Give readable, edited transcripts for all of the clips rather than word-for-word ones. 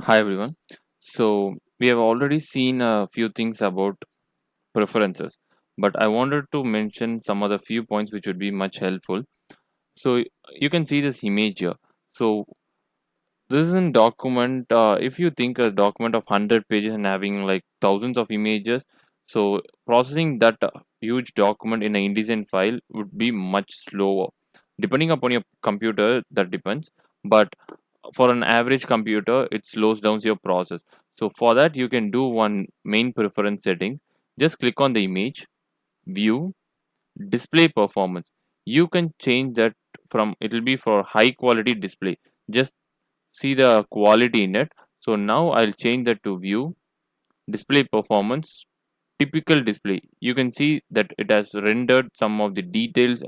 Hi everyone. So we have already seen a few things about preferences, but I wanted to mention some other few points which would be much helpful. So you can see this image here. So this is a document. If you think a document of 100 pages and having like thousands of images, so processing that huge document in an InDesign file would be much slower. Depending upon your computer, that depends. But for an average computer, it slows down your process. So for that, you can do one main preference setting. Just click on the image, view, display performance. You can change that from it will be for high quality display. Just see the quality in it. So now I'll change that to view, display performance, typical display. You can see that it has rendered some of the details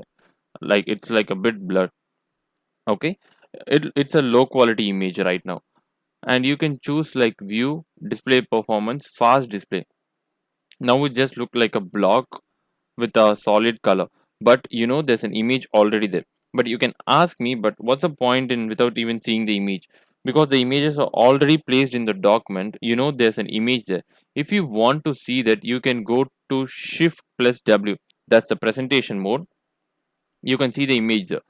like it's like a bit blurred. Okay, it's a low quality image right now, and you can choose like view, display performance, fast display. Now it just look like a block with a solid color, but there's an image already there. But you can ask me, but what's the point in without even seeing the image? Because the images are already placed in the document. There's an image there. If you want to see that, you can go to shift plus W. That's the presentation mode. You can see the image there.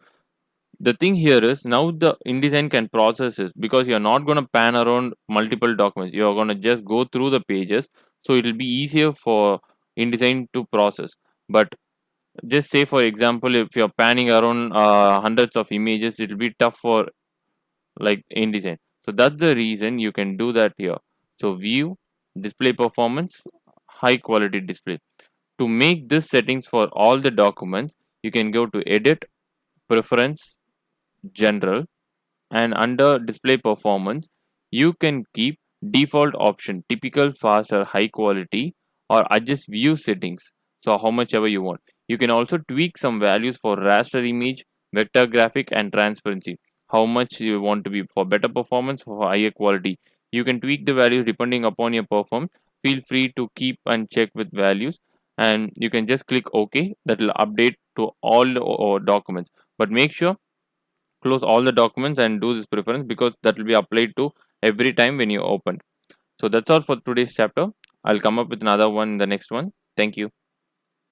The thing here is now the InDesign can process this because you're not going to pan around multiple documents. You're going to just go through the pages, so it'll be easier for InDesign to process. But just say for example, if you're panning around hundreds of images, it'll be tough for like InDesign. So that's the reason you can do that here. So view, display performance, high quality display. To make this settings for all the documents, you can go to edit, preference, general, and under display performance you can keep default option typical, fast, or high quality, or adjust view settings, so how much ever you want. You can also tweak some values for raster image, vector graphic, and transparency, how much you want to be for better performance or higher quality. You can tweak the values depending upon your performance. Feel free to keep and check with values, and you can just click OK. That will update to all the documents. But make sure close all the documents and do this preference, because that will be applied to every time when you open. So that's all for today's chapter. I'll come up with another one in the next one. Thank you.